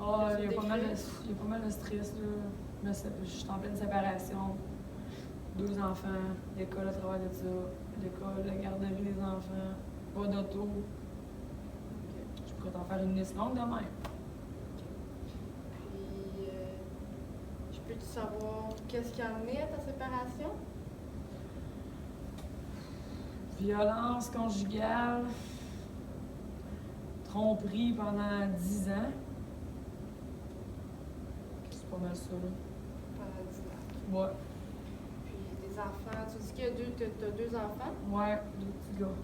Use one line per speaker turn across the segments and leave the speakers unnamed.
Ah, il y a pas mal de stress, là. Mais je suis en pleine séparation. 2 enfants, l'école à travers de ça, l'école, la garderie des enfants, pas d'auto.
OK.
Je pourrais t'en faire une liste longue de même.
Puis, je peux-tu savoir qu'est-ce qui a amené à ta séparation?
Violence conjugale, tromperie pendant 10 ans. C'est pas mal ça, là.
Pendant 10 ans.
Ouais,
Puis, des enfants, tu dis qu'il y a t'as 2 enfants?
ouais, 2 petits gars.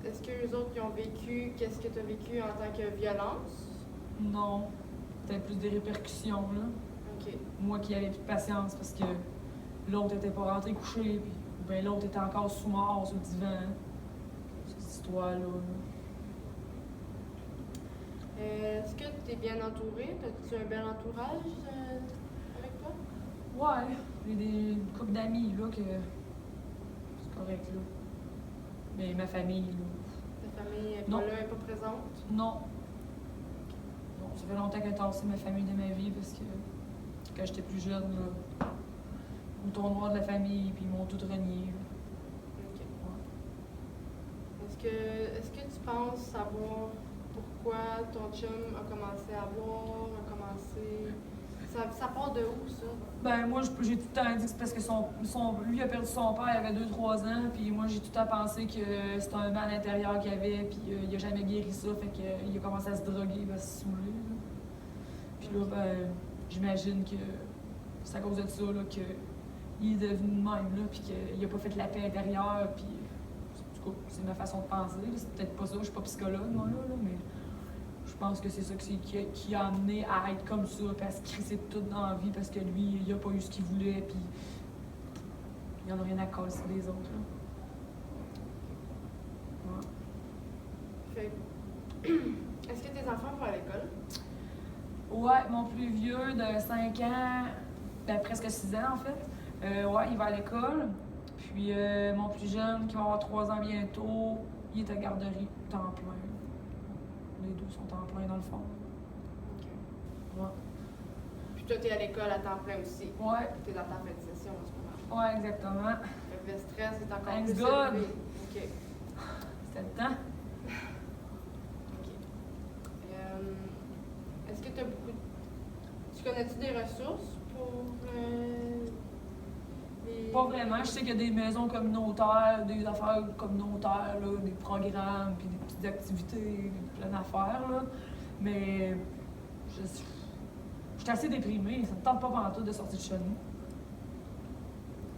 Est-ce que eux autres, ils ont vécu, qu'est-ce que tu as vécu en tant que violence?
Non, peut-être plus des répercussions, là.
OK.
Moi qui avais plus de patience parce que l'autre était pas rentré coucher, puis ben l'autre était encore sous-mort sur le divan. Cette histoire-là.
Est-ce que tu es bien entouré? As-tu un bel entourage avec toi?
Ouais, j'ai une couple d'amis, là, que c'est correct, là. Mais ma famille, là.
Ta famille n'est
Non.
pas là, elle n'est pas présente?
Non. Bon, ça fait longtemps qu'elle a tassé ma famille de ma vie parce que quand j'étais plus jeune, là, bouton noir de la famille, puis ils m'ont tout renié.
OK.
Ouais.
Est-ce que tu penses savoir pourquoi ton chum a commencé à boire, a commencé... Ça part de où, ça?
Ben moi, j'ai tout le temps dit que c'est parce que lui a perdu son père, il avait 2-3 ans, puis moi j'ai tout le temps pensé que c'était un mal intérieur qu'il avait, puis il a jamais guéri ça, fait qu'il a commencé à se droguer, il va se saouler. Là. Puis là, ben, j'imagine que c'est à cause de ça, là, qu'il est devenu de même, là, puis qu'il a pas fait la paix intérieure, puis en tout cas, c'est ma façon de penser, là. C'est peut-être pas ça, je suis pas psychologue, moi, là, mais je pense que c'est ça qui a amené à être comme ça, puis à se crisser de tout dans la vie, parce que lui, il a pas eu ce qu'il voulait, puis il en a rien à casser des autres, là. Ouais.
Fait est-ce que tes enfants vont à l'école?
Ouais, mon plus vieux de 5 ans, ben presque 6 ans en fait, ouais, il va à l'école. Puis mon plus jeune, qui va avoir 3 ans bientôt, il est à garderie, temps plein. Les deux sont temps plein dans le fond.
OK.
Ouais.
Puis toi, tu es à l'école à temps plein aussi.
Ouais,
Tu es dans ta fin de session en ce moment.
ouais, exactement.
Fait que le stress est encore
Thanks
plus
God.
élevé. OK.
C'était le temps.
OK. Est-ce que tu as beaucoup... Tu connais-tu des ressources pour les...
Pas vraiment. Je sais qu'il y a des maisons communautaires, des affaires communautaires, là, des programmes, puis des petites activités, plein d'affaires, là. Mais je suis assez déprimée. Ça me tente pas pantoute de sortir de chez nous.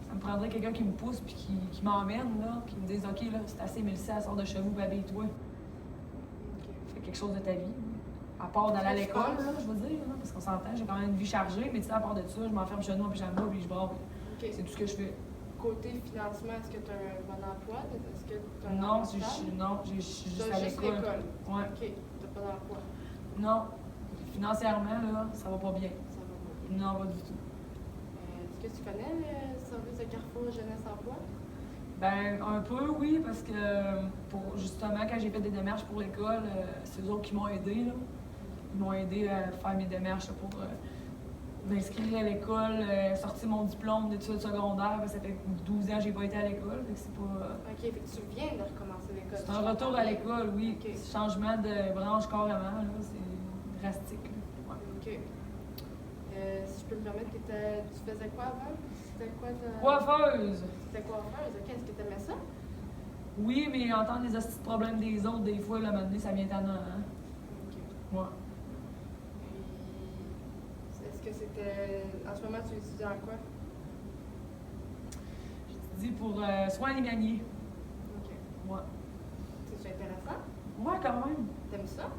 Ça me prendrait quelqu'un qui me pousse puis qui m'emmène, là, qui me dise « OK, là, c'est assez, Mélissa, sors de chez vous, habille-toi.
OK.
Fais quelque chose de ta vie. » À part d'aller à l'école, là, je veux dire, là, parce qu'on s'entend, j'ai quand même une vie chargée, mais tu sais, à part de ça, je m'enferme chez nous en pyjama puis je braille.
OK.
C'est tout ce que je fais.
Côté financement, est-ce que tu as un bon emploi? Est-ce que tu as un
Non,
emploi
je
stable?
suis juste
T'as
à
juste
l'école.
l'école.
Ouais.
OK. Tu n'as pas d'emploi.
Non, financièrement, là, ça va pas bien.
Ça va pas bien.
Non, pas du tout.
Est-ce que tu connais le service de Carrefour Jeunesse Emploi?
Ben, un peu, oui, parce que justement, quand j'ai fait des démarches pour l'école, c'est eux autres qui m'ont aidé, là. Ils m'ont aidé à faire mes démarches pour m'inscrire à l'école, sortir mon diplôme d'études secondaires. Ça fait 12 ans que j'ai pas été à l'école, fait que c'est pas...
OK, fait que tu viens de recommencer l'école.
C'est un retour à l'école, oui.
OK.
Changement de branche carrément, là, c'est drastique, là. Ouais.
OK. Si je peux me permettre, tu faisais quoi avant? C'était quoi ta...
Coiffeuse!
C'était coiffeuse, OK. Est-ce que tu aimais ça?
Oui, mais entendre les hosties de problèmes des autres, des fois, là, maintenant, ça vient tannant, hein?
OK.
Ouais.
Puis, est-ce que c'était... En ce moment, tu étudies en quoi?
Je te dis pour soins animaliers.
OK.
Ouais.
C'est intéressant?
Ouais, quand même.
T'aimes ça?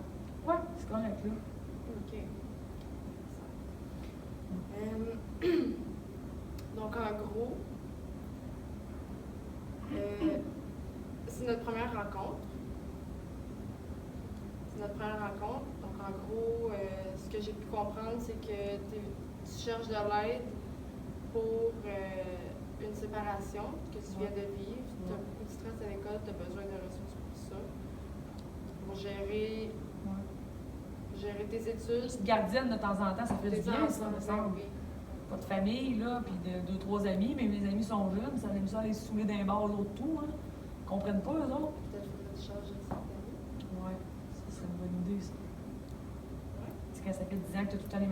Ouais, c'est correct, là.
OK. Donc, en gros, c'est notre première rencontre. C'est notre première rencontre. Donc, en gros, ce que j'ai pu comprendre, c'est que tu cherches de l'aide pour une séparation que tu viens de vivre. Tu as beaucoup de stress à l'école, tu as besoin de ressources pour ça. Pour gérer Avec tes études,
Petite gardienne de temps en temps, ça fait du
tes
bien, ça,
enfants,
me semble.
oui.
Pas de famille, là, puis de 2-3 amis, mais mes amis sont jeunes, ça aime ça aller se saouler d'un bar l'autre tout, hein. Ils comprennent pas, eux autres.
Peut-être qu'il faudrait que tu changes de certaines.
Ouais, ça serait une bonne idée, ça.
Ouais.
Tu sais, quand ça fait 10 ans que tu as tout le temps les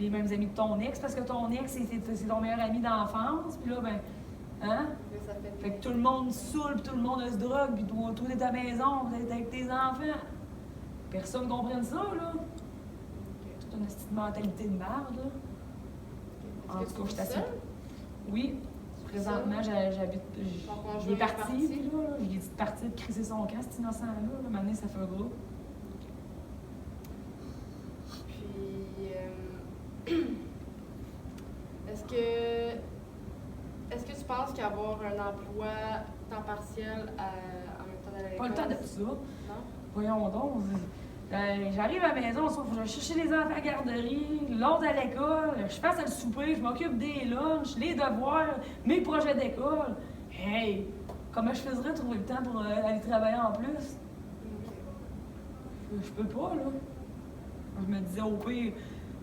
mêmes amis de ton ex, parce que ton ex, c'est ton meilleur ami d'enfance, puis là, ben, hein?
Là, ça
Fait que tout le monde se saoule, puis tout le monde se drogue, puis toi, t'es à ta maison, t'es avec tes enfants. Personne ne comprenne ça, là.
Ok.
Toute une petite mentalité de merde, là. En
Est-ce
tout
que
cas,
tu
je
vis
suis
seule?
Oui, présentement, j'habite.
Ton conjoint
Il est
est
parti,
parti?
puis là, je lui ai dit de partir, de crisser son camp, cet innocent-là. Maintenant, ça fait un groupe.
Puis, est-ce que tu penses qu'avoir un emploi temps partiel en même temps d'aller à l'école?
Pas le temps de ça.
Non?
Voyons donc. J'arrive à la maison, il faut que je chercher les enfants à la garderie, l'autre à l'école, je fasse le souper, je m'occupe des lunchs, les devoirs, mes projets d'école. Hey! Comment je faisais trouver le temps pour aller travailler en plus? Je peux pas, là. Je me disais, au pire,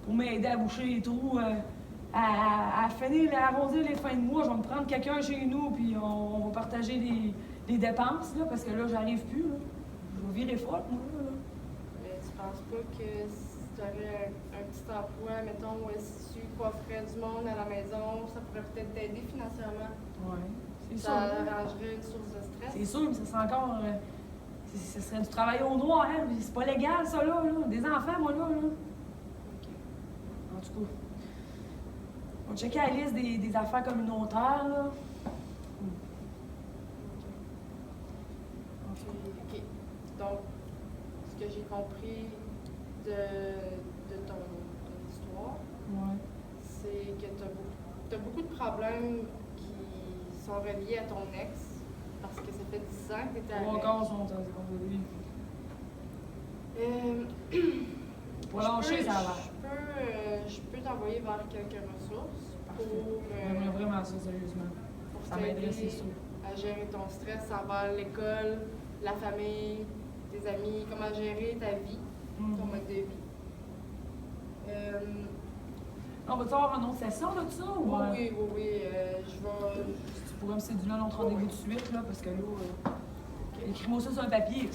pour m'aider à boucher les trous, à finir, à arrondir les fins de mois, je vais me prendre quelqu'un chez nous, puis on va partager les dépenses, là, parce que là, j'arrive plus, là. Je vais virer folle, moi, là.
Mais tu penses pas que si tu avais un petit emploi, mettons, si tu coifferais du monde à la maison, ça pourrait peut-être t'aider financièrement?
Ouais, c'est sûr.
Ça arrangerait une source de stress?
C'est sûr, mais ça serait encore. Ce serait du travail au noir, hein? C'est pas légal, ça, là. Des enfants, moi, là.
Ok.
En tout cas. On checker la liste des affaires communautaires, là.
OK. Donc, ce que j'ai compris de ton histoire,
Ouais.
c'est que tu as beaucoup de problèmes qui sont reliés à ton ex, parce que ça fait 10 ans que tu étais avec.
Trois quarts sont contre lui. Pour lâcher, ça va.
Je peux t'envoyer vers quelques ressources pour
J'aimerais vraiment ça, sérieusement. Ça m'aiderait, c'est
t'aider
sûr.
à gérer ton stress envers l'école, la famille, tes amis, comment gérer ta vie, ton mode de vie.
On va-tu avoir une autre session de ça? Ou,
Oui, je vais.
Si tu pourrais me séduire un autre rendez-vous tout de suite, là, parce que là, écris-moi ça sur un papier.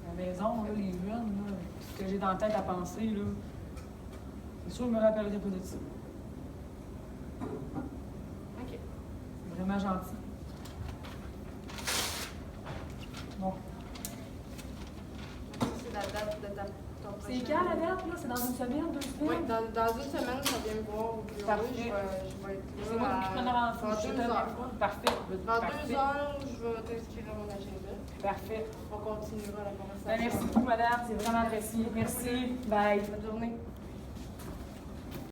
À la maison, là, les jeunes, là, ce que j'ai dans la tête à penser, là, c'est sûr que je me rappellerai pas de ça.
OK.
C'est vraiment gentil. Bon.
Donc, ça, c'est la date de ton prochain.
C'est quand la date, là? C'est dans une semaine, 2 semaines?
Oui, dans une semaine, ça vient me voir au bureau.
Parfait.
Je vais être là.
C'est moi qui prends la
Dans 2 heures.
Parfait.
Dans 2 heures, je vais t'inscrire à mon agenda.
Parfait.
On continuera la conversation.
Ben, merci beaucoup, madame. C'est vraiment apprécié. Merci. Bye.
Bonne journée.